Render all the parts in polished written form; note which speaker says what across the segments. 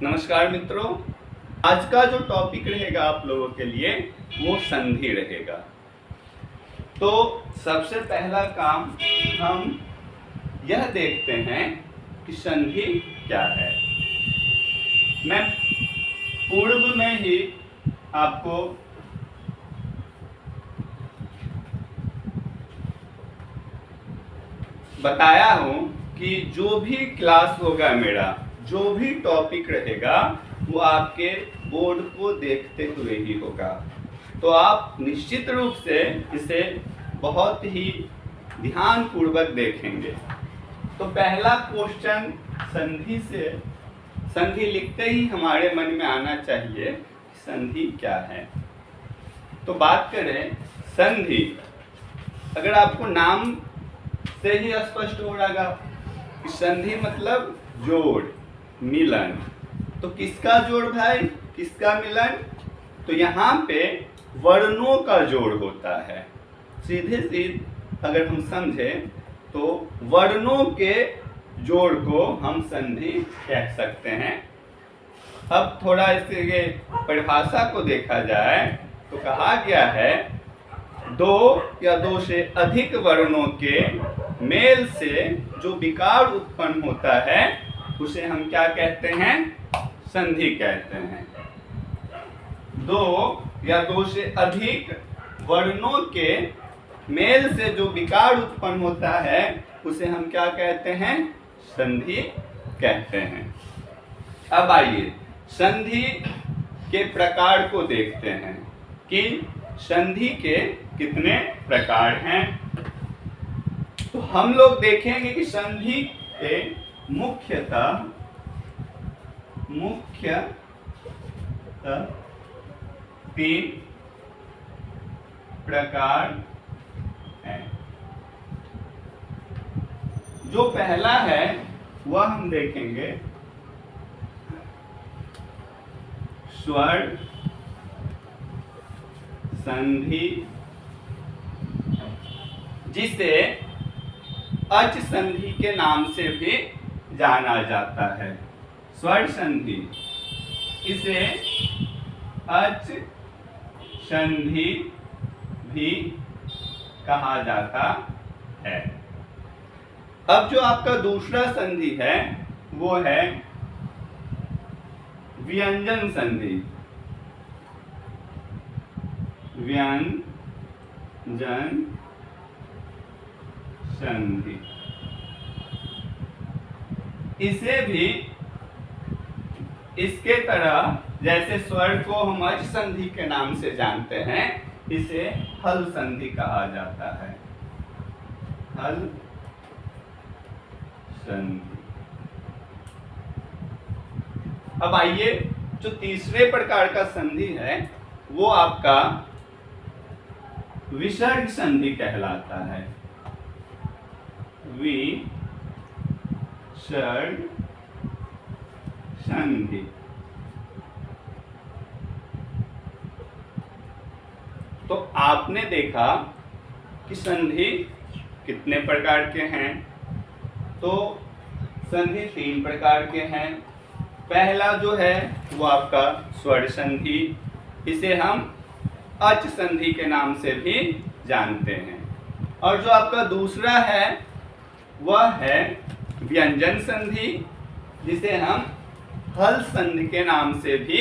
Speaker 1: नमस्कार मित्रों, आज का जो टॉपिक रहेगा आप लोगों के लिए वो संधि रहेगा। तो सबसे पहला काम हम यह देखते हैं कि संधि क्या है। मैं पूर्व में ही आपको बताया हूं कि जो भी क्लास होगा मेरा, जो भी टॉपिक रहेगा वो आपके बोर्ड को देखते हुए ही होगा। तो आप निश्चित रूप से इसे बहुत ही ध्यानपूर्वक देखेंगे। तो पहला क्वेश्चन संधि से, संधि लिखते ही हमारे मन में आना चाहिए कि संधि क्या है। तो बात करें संधि, अगर आपको नाम से ही स्पष्ट हो रहेगा कि संधि मतलब जोड़, मिलन। तो किसका जोड़ भाई, किसका मिलन? तो यहाँ पे वर्णों का जोड़ होता है। सीधे सीधे अगर हम समझें तो वर्णों के जोड़ को हम संधि कह सकते हैं। अब थोड़ा इसके परिभाषा को देखा जाए तो कहा गया है दो या दो से अधिक वर्णों के मेल से जो विकार उत्पन्न होता है उसे हम क्या कहते हैं? संधि कहते हैं। दो या दो से अधिक वर्णों के मेल से जो विकार उत्पन्न होता है उसे हम क्या कहते हैं? संधि कहते हैं। अब आइए संधि के प्रकार को देखते हैं कि संधि के कितने प्रकार हैं। तो हम लोग देखेंगे कि संधि के मुख्यतः तीन प्रकार हैं। जो पहला है वह हम देखेंगे स्वर संधि, जिसे अच संधि के नाम से भी जाना जाता है। स्वर संधि, इसे अच संधि भी कहा जाता है। अब जो आपका दूसरा संधि है वो है व्यंजन संधि। व्यंजन संधि, इसे भी इसके तरह जैसे स्वर को हम अच संधि के नाम से जानते हैं, इसे हल संधि कहा जाता है। हल संधि। अब आइए जो तीसरे प्रकार का संधि है वो आपका विसर्ग संधि कहलाता है। विसर्ग संधि। तो आपने देखा कि संधि कितने प्रकार के हैं। तो संधि तीन प्रकार के हैं। पहला जो है वो आपका स्वर संधि, इसे हम अच संधि के नाम से भी जानते हैं। और जो आपका दूसरा है वह है व्यंजन संधि, जिसे हम हल संधि के नाम से भी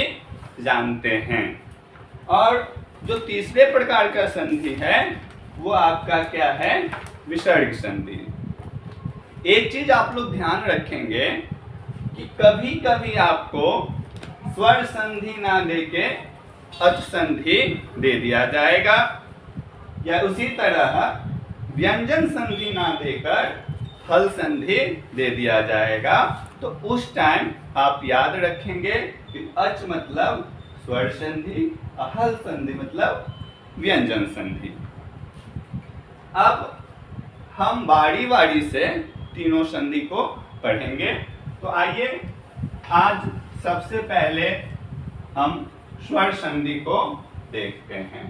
Speaker 1: जानते हैं। और जो तीसरे प्रकार का संधि है वो आपका क्या है? विसर्ग संधि। एक चीज आप लोग ध्यान रखेंगे कि कभी कभी आपको स्वर संधि ना देके अच संधि दे दिया जाएगा, या उसी तरह व्यंजन संधि ना देकर हल संधि दे दिया जाएगा। तो उस टाइम आप याद रखेंगे कि अच मतलब स्वर संधि और हल संधि मतलब व्यंजन संधि। अब हम बारी बारी से तीनों संधि को पढ़ेंगे। तो आइए आज सबसे पहले हम स्वर संधि को देखते हैं।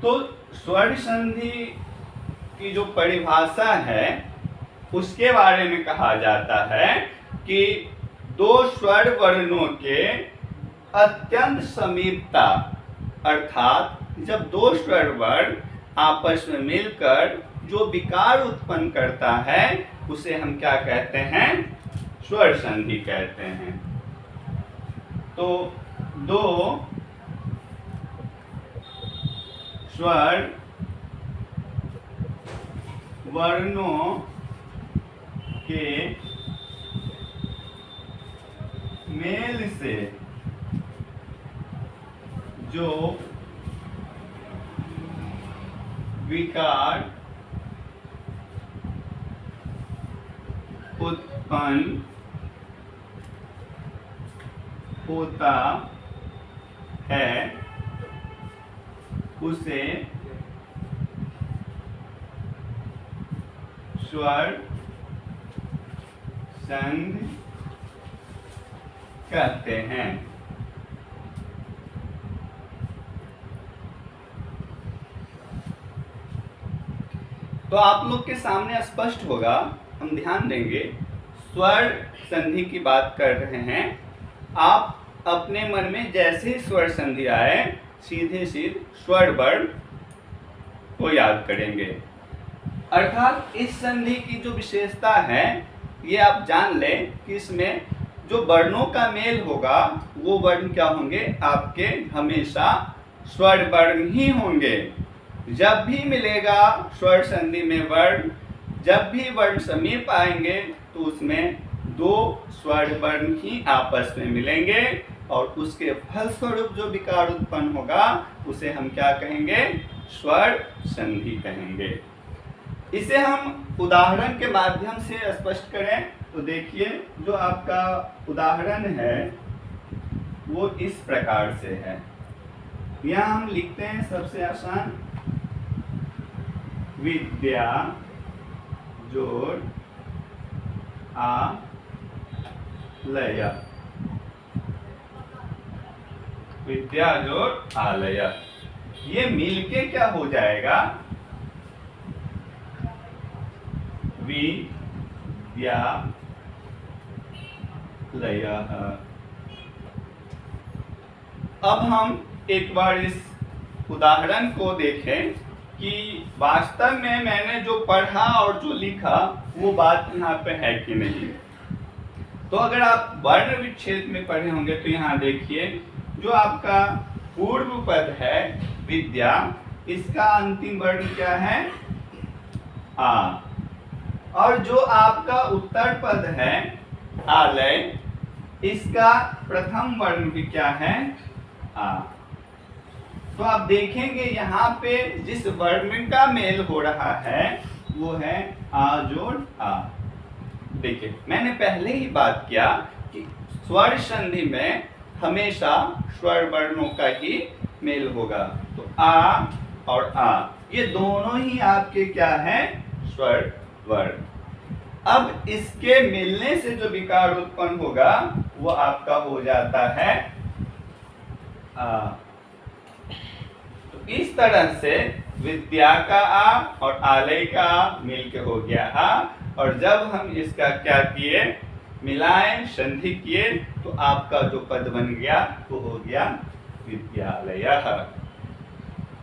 Speaker 1: तो स्वर संधि की जो परिभाषा है उसके बारे में कहा जाता है कि दो स्वर वर्णों के अत्यंत समीपता, अर्थात जब दो स्वर वर्ण आपस में मिलकर जो विकार उत्पन्न करता है उसे हम क्या कहते हैं? स्वर संधि कहते हैं। तो दो स्वर वर्णों के मेल से जो विकार उत्पन्न होता है उसे स्वर संधि कहते हैं। तो आप लोग के सामने स्पष्ट होगा, हम ध्यान देंगे। स्वर संधि की बात कर रहे हैं। आप अपने मन में जैसे ही स्वर संधि आए सीधे स्वर वर्ण को याद करेंगे। अर्थात इस संधि की जो विशेषता है ये आप जान लें कि इसमें जो वर्णों का मेल होगा वो वर्ण क्या होंगे? आपके हमेशा स्वर वर्ण ही होंगे। जब भी मिलेगा स्वर संधि में वर्ण, जब भी वर्ण समीप आएंगे तो उसमें दो स्वर वर्ण ही आपस में मिलेंगे और उसके फलस्वरूप जो विकार उत्पन्न होगा उसे हम क्या कहेंगे? स्वर संधि कहेंगे। इसे हम उदाहरण के माध्यम से स्पष्ट करें तो देखिए, जो आपका उदाहरण है वो इस प्रकार से है। यहाँ हम लिखते हैं सबसे आसान, विद्या जोड़ आलय, विद्या जोड़ आलय। ये मिलके क्या हो जाएगा? विद्यालय। अब हम एक बार इस उदाहरण को देखें कि वास्तव में मैंने जो पढ़ा और जो लिखा वो बात यहाँ पे है कि नहीं। तो अगर आप वर्ण विच्छेद में पढ़े होंगे तो यहाँ देखिए, जो आपका पूर्व पद है विद्या, इसका अंतिम वर्ण क्या है? आ। और जो आपका उत्तर पद है आलय, इसका प्रथम वर्ण भी क्या है? आ। तो आप देखेंगे यहाँ पे जिस वर्ण का मेल हो रहा है वो है आ जोड़ आ। देखिए, मैंने पहले ही बात किया कि स्वर संधि में हमेशा स्वर वर्णों का ही मेल होगा। तो आ और आ ये दोनों ही आपके क्या है? स्वर वर्ण। अब इसके मिलने से जो विकार उत्पन्न होगा वो आपका हो जाता है आ। तो इस तरह से विद्या का आ और आलय का आ मिलके हो गया आ, और जब हम इसका क्या किए? मिलाएं, संधि किए, तो आपका जो पद बन गया वो हो गया विद्यालय।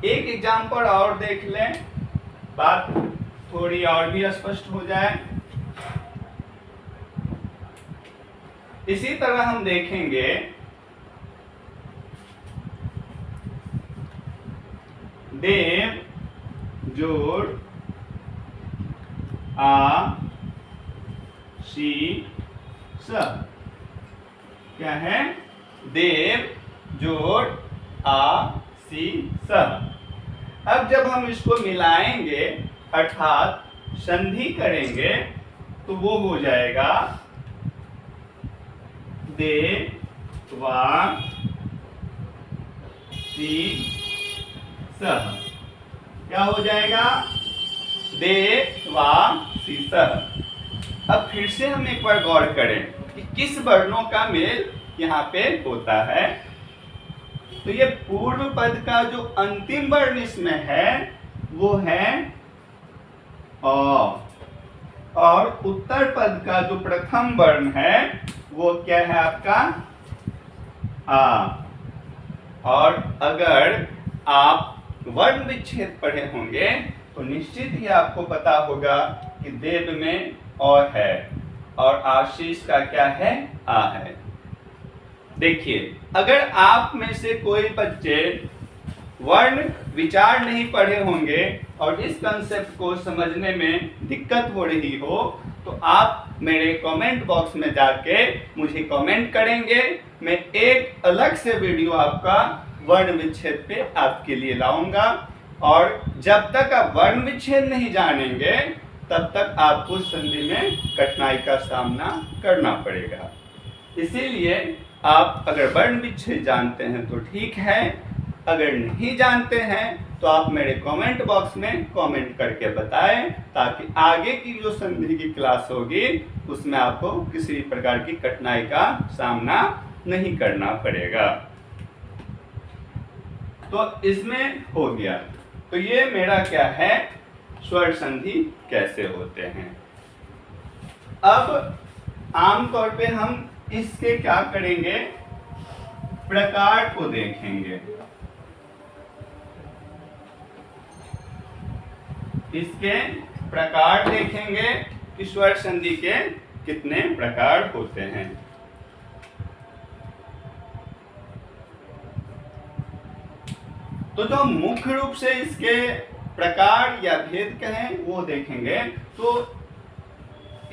Speaker 1: एक एग्जाम्पल और देख लें, बात थोड़ी और भी स्पष्ट हो जाए। इसी तरह हम देखेंगे देव जोड़ आ सी स। क्या है? देव जोड़ आ सी स। अब जब हम इसको मिलाएंगे अर्थात संधि करेंगे तो वो हो जाएगा दे वा सी सह। क्या हो जाएगा? दे वा सी सह। अब फिर से हम एक बार गौर करें कि किस वर्णों का मेल यहाँ पे होता है। तो ये पूर्व पद का जो अंतिम वर्ण इसमें है वो है अ। और उत्तर पद का जो प्रथम वर्ण है वो क्या है आपका आ। और अगर आप वर्ण विच्छेद पढ़े होंगे तो निश्चित ही आपको पता होगा कि देव में और है और आशीष का क्या है आ है। देखिए, अगर आप में से कोई बच्चे वर्ण विचार नहीं पढ़े होंगे और इस कंसेप्ट को समझने में दिक्कत हो रही हो तो आप मेरे कमेंट बॉक्स में जाके मुझे कमेंट करेंगे, मैं एक अलग से वीडियो आपका वर्ण विच्छेद पे आपके लिए लाऊंगा। और जब तक आप वर्ण विच्छेद नहीं जानेंगे तब तक आपको संधि में कठिनाई का सामना करना पड़ेगा। इसीलिए आप अगर वर्ण विच्छेद जानते हैं तो ठीक है, अगर नहीं जानते हैं तो आप मेरे कमेंट बॉक्स में कमेंट करके बताएं ताकि आगे की जो संधि की क्लास होगी उसमें आपको किसी प्रकार की कठिनाई का सामना नहीं करना पड़ेगा। तो इसमें हो गया। तो ये मेरा क्या है, स्वर संधि कैसे होते हैं। अब आमतौर पे हम इसके क्या करेंगे, प्रकार को देखेंगे। इसके प्रकार देखेंगे कि स्वर संधि के कितने प्रकार होते हैं। तो जो मुख्य रूप से इसके प्रकार या भेद कहें वो देखेंगे तो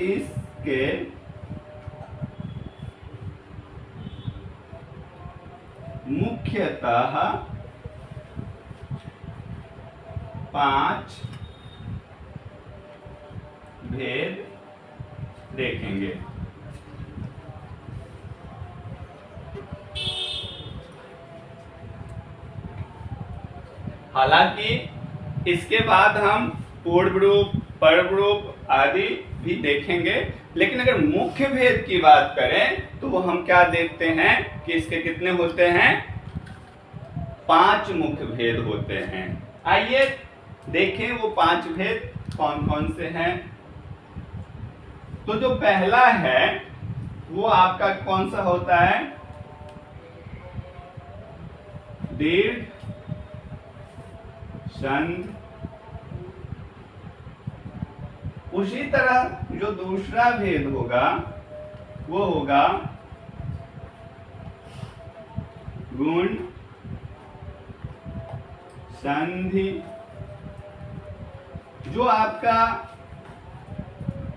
Speaker 1: इसके मुख्यतः 5 भेद देखेंगे। हालांकि इसके बाद हम पूर्व रूप, परव रूप आदि भी देखेंगे, लेकिन अगर मुख्य भेद की बात करें तो वो हम क्या देखते हैं कि इसके कितने होते हैं, 5 मुख्य भेद होते हैं। आइए देखें वो 5 भेद कौन कौन से हैं। तो जो पहला है वो आपका कौन सा होता है, दीर्घ संध। उसी तरह जो दूसरा भेद होगा वो होगा गुण संधि। जो आपका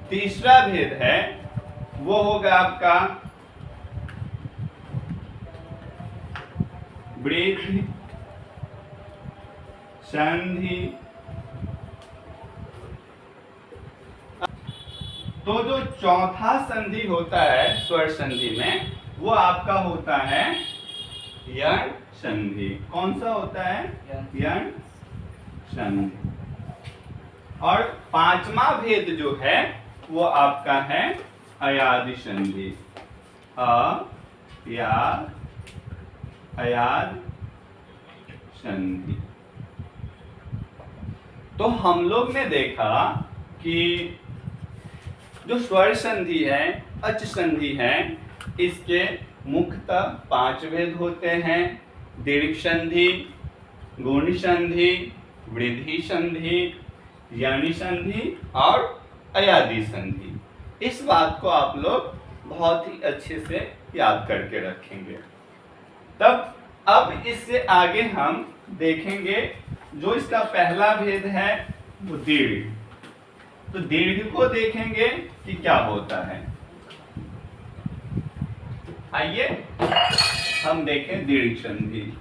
Speaker 1: तीसरा भेद है वो होगा आपका वृद्धि संधि। तो जो चौथा संधि होता है स्वर संधि में वो आपका होता है यण संधि। कौन सा होता है, यण संधि। और 5वां भेद जो है वो आपका है अयादि संधि। अयाद संधि। तो हम लोग ने देखा कि जो स्वर संधि है, अच संधि है, इसके मुख्यतः 5 भेद होते हैं, दीर्घ संधि, गुण संधि, वृद्धि संधि, यणि संधि और अयादि संधि। इस बात को आप लोग बहुत ही अच्छे से याद करके रखेंगे। तब अब इससे आगे हम देखेंगे जो इसका पहला भेद है वो दीर्घ। तो दीर्घ को देखेंगे कि क्या होता है। आइए हम देखें दीर्घ संधि।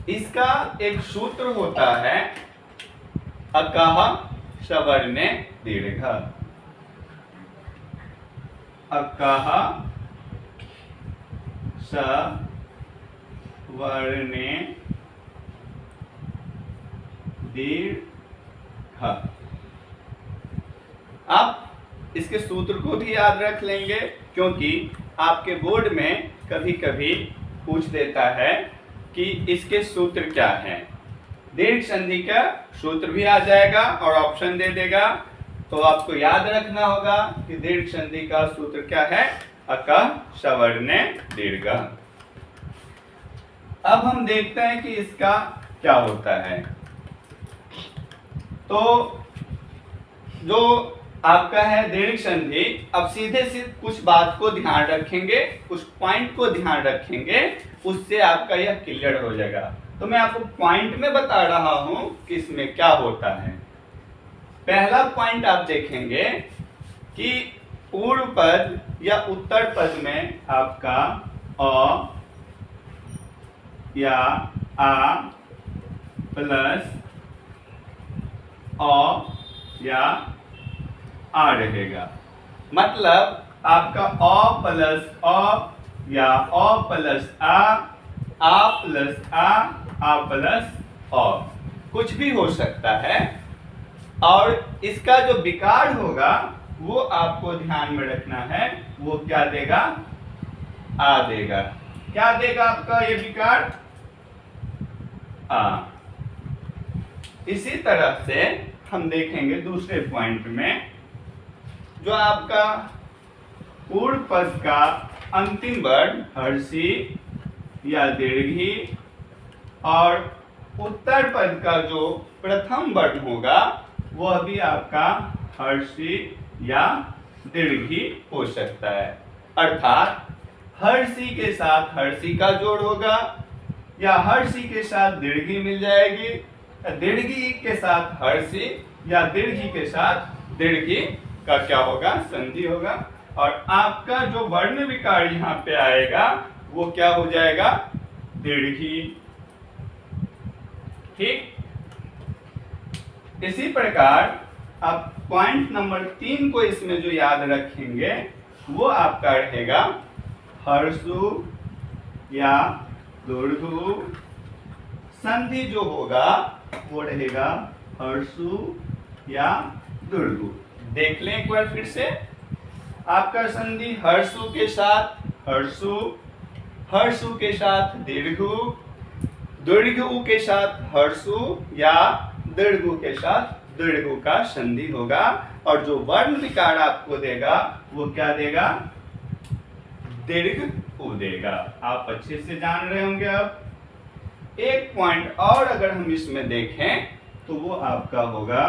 Speaker 1: इसका एक सूत्र होता है अकः सवर्णे दीर्घ। अकः सवर्णे दीर्घ। आप इसके सूत्र को भी याद रख लेंगे क्योंकि आपके बोर्ड में कभी कभी पूछ देता है कि इसके सूत्र क्या हैं। दीर्घ संधि का सूत्र भी आ जाएगा और ऑप्शन दे देगा, तो आपको याद रखना होगा कि दीर्घ संधि का सूत्र क्या है, अकः सवर्णे दीर्घ। अब हम देखते हैं कि इसका क्या होता है। तो जो आपका है दीर्घ संधि, अब सीधे सीधे कुछ बात को ध्यान रखेंगे, कुछ पॉइंट को ध्यान रखेंगे, उससे आपका यह क्लियर हो जाएगा। तो मैं आपको पॉइंट में बता रहा हूं कि इसमें क्या होता है। पहला पॉइंट आप देखेंगे कि पूर्व पद या उत्तर पद में आपका अ या आ प्लस अ या आ रहेगा। मतलब आपका अ प्लस अ या अ प्लस आ प्लस आ प्लस अ, कुछ भी हो सकता है। और इसका जो विकार होगा वो आपको ध्यान में रखना है, वो क्या देगा, आ देगा। क्या देगा आपका ये विकार, आ। इसी तरह से हम देखेंगे दूसरे पॉइंट में, जो आपका पूर्व पद का अंतिम वर्ण हर्षी या दीर्घी और उत्तर पद का जो प्रथम वर्ण होगा वह भी आपका हर्षी या दीर्घी हो सकता है। अर्थात हर्षी के साथ हर्षी का जोड़ होगा, या हर्षी के साथ दीर्घी मिल जाएगी, दीर्घी के साथ हर्षी या दीर्घी के साथ दीर्घी का क्या होगा, संधि होगा। और आपका जो वर्ण विकार यहाँ पे आएगा वो क्या हो जाएगा, दीर्घी। ठीक, इसी प्रकार आप पॉइंट नंबर 3 को इसमें जो याद रखेंगे वो आपका रहेगा हर्षु या दुर्घु। संधि जो होगा वो रहेगा हर्षु या दुर्घु। देख लें एक बार फिर से, आपका संधि हर्षु के साथ हर्षु, हर्षु के साथ दीर्घु, दीर्घु के साथ हर्षु या दीर्घु के साथ दीर्घु का संधि होगा। और जो वर्ण विकार आपको देगा वो क्या देगा, दीर्घ उ देगा। आप अच्छे से जान रहे होंगे। अब एक पॉइंट और अगर हम इसमें देखें तो वो आपका होगा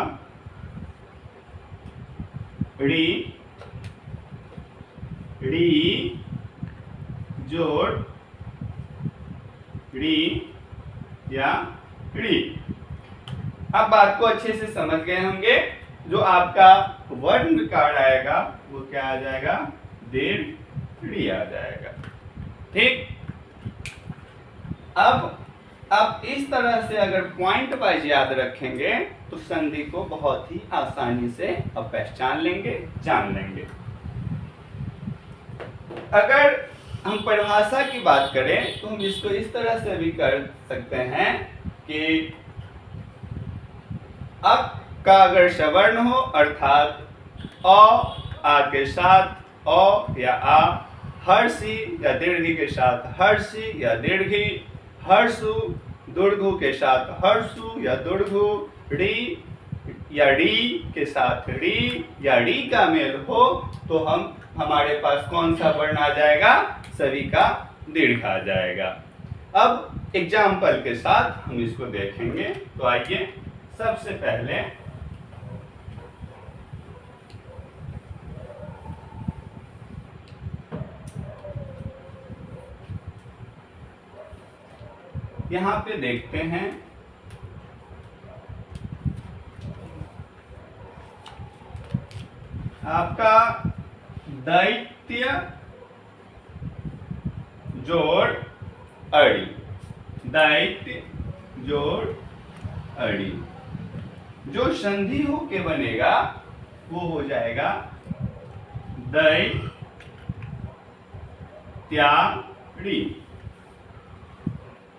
Speaker 1: री, री जोड़ री या री। अब बात को अच्छे से समझ गए होंगे। जो आपका वर्ण विकार आएगा वो क्या आ जाएगा, दीर्घ री आ जाएगा। ठीक, अब आप इस तरह से अगर पॉइंट वाइज याद रखेंगे तो संधि को बहुत ही आसानी से अब पहचान लेंगे, जान लेंगे। अगर हम परिभाषा की बात करें तो हम इसको इस तरह से भी कर सकते हैं कि अ का अगर सवर्ण हो, अर्थात आ के साथ अ या आ, हर्षी या दीर्घी के साथ हर्षी या दीर्घी, हर्षु दुर्घु के साथ हर्षु या दुर्घु, री या री के साथ री या री का मेल हो तो हमारे पास कौन सा वर्ण आ जाएगा, सभी का दीर्घ आ जाएगा। अब एग्जाम्पल के साथ हम इसको देखेंगे। तो आइए सबसे पहले यहां पे देखते हैं। आपका दैत्य जोड़ अड़ी, दैत्य जोड़ अड़ी, जो संधि हो के बनेगा वो हो जाएगा दैत्याड़ी।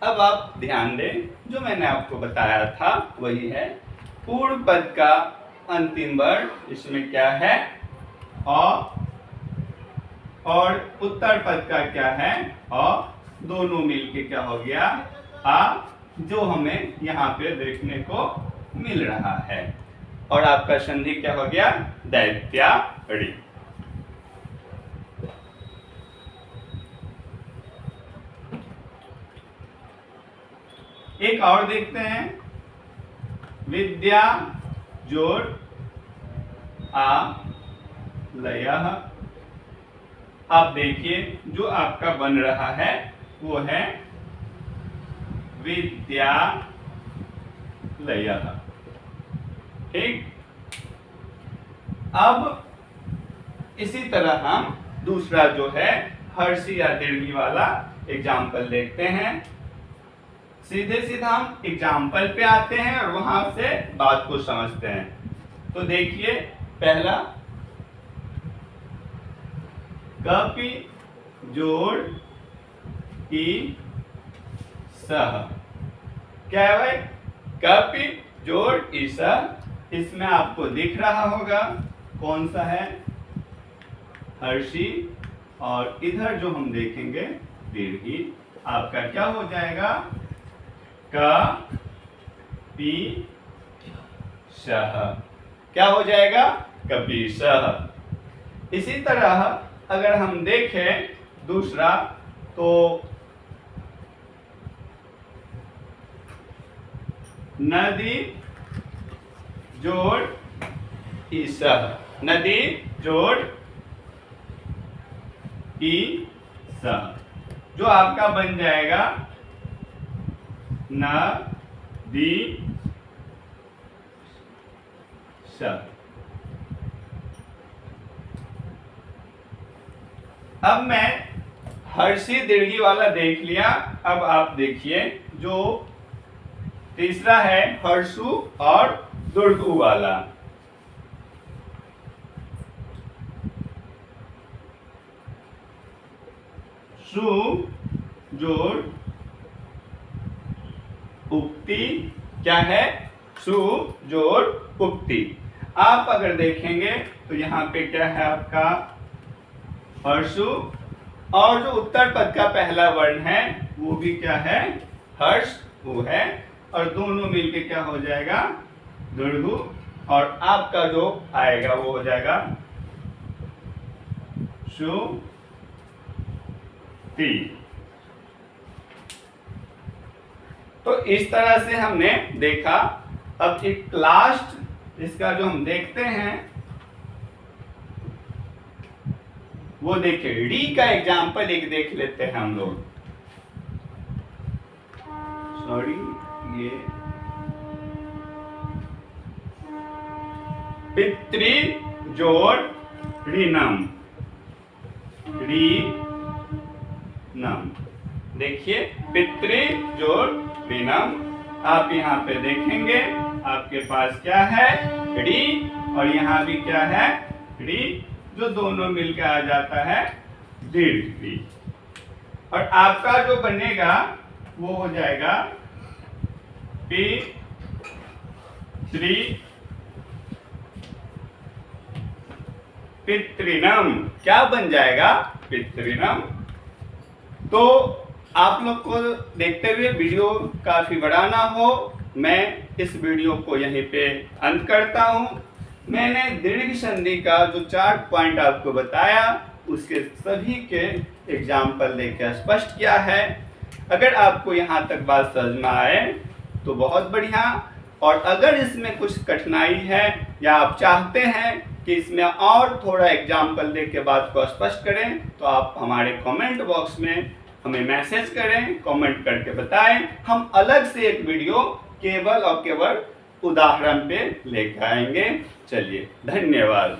Speaker 1: अब आप ध्यान दें, जो मैंने आपको बताया था वही है। पूर्व पद का अंतिम वर्ण इसमें क्या है, अ, और उत्तर पद का क्या है, अ। दोनों मिलके क्या हो गया, आ, जो हमें यहाँ पे देखने को मिल रहा है। और आपका संधि क्या हो गया? दैत्याड़ी। एक और देखते हैं, विद्या जोड़ आ लयः। आप देखिए जो आपका बन रहा है वो है विद्या लयः। ठीक, अब इसी तरह हम दूसरा जो है हर्षी या दीर्घी वाला एग्जाम्पल देखते हैं। सीधे सीधा हम एग्जाम्पल पे आते हैं और वहां से बात को समझते हैं। तो देखिए पहला, कपि जोड़ ई सह। क्या है भाई? कपि जोड़ ई सह। इसमें आपको दिख रहा होगा कौन सा है? हर्षी, और इधर जो हम देखेंगे दीर्घी। आपका क्या हो जाएगा? कपि सह। क्या हो जाएगा? कपि सह। इसी तरह अगर हम देखें दूसरा, तो नदी जोड़ ई सह। नदी जोड़ ई सह, जो आपका बन जाएगा नदी सह। अब मैं हर्षी दीर्घी वाला देख लिया। अब आप देखिए जो तीसरा है हर्षु और दुर्गु वाला। सु जोड़ उक्ति। क्या है? सु जोड़ उक्ति। आप अगर देखेंगे तो यहाँ पे क्या है आपका? हर्षु, और जो उत्तर पद का पहला वर्ण है वो भी क्या है? हर्ष वो है, और दोनों मिलके क्या हो जाएगा? दुर्गु। और आपका जो आएगा वो हो जाएगा शुति। तो इस तरह से हमने देखा। अब एक लास्ट इसका जो हम देखते हैं वो देखिए, री का एग्जाम्पल एक देख लेते हैं हम लोग। सॉरी, ये पितृ जोड़ ऋणम। ऋणम, देखिए पितृ जोड़ ऋणम। आप यहाँ पे देखेंगे आपके पास क्या है? री, और यहाँ भी क्या है? री, जो दोनों मिलकर आ जाता है दीर्घ। और आपका जो बनेगा वो हो जाएगा पितृणम। क्या बन जाएगा? पितृणम। तो आप लोग को देखते हुए वीडियो काफी बड़ा ना हो, मैं इस वीडियो को यहीं पे अंत करता हूं। मैंने दीर्घ संधि का जो 4 पॉइंट आपको बताया उसके सभी के एग्जाम्पल लेकर स्पष्ट किया है। अगर आपको यहाँ तक बात समझ में आए तो बहुत बढ़िया, और अगर इसमें कुछ कठिनाई है या आप चाहते हैं कि इसमें और थोड़ा एग्जाम्पल देके बात को स्पष्ट करें तो आप हमारे कमेंट बॉक्स में हमें मैसेज करें, कमेंट करके बताएं। हम अलग से एक वीडियो केवल और केवल उदाहरण पे लेकर आएंगे। चलिए, धन्यवाद।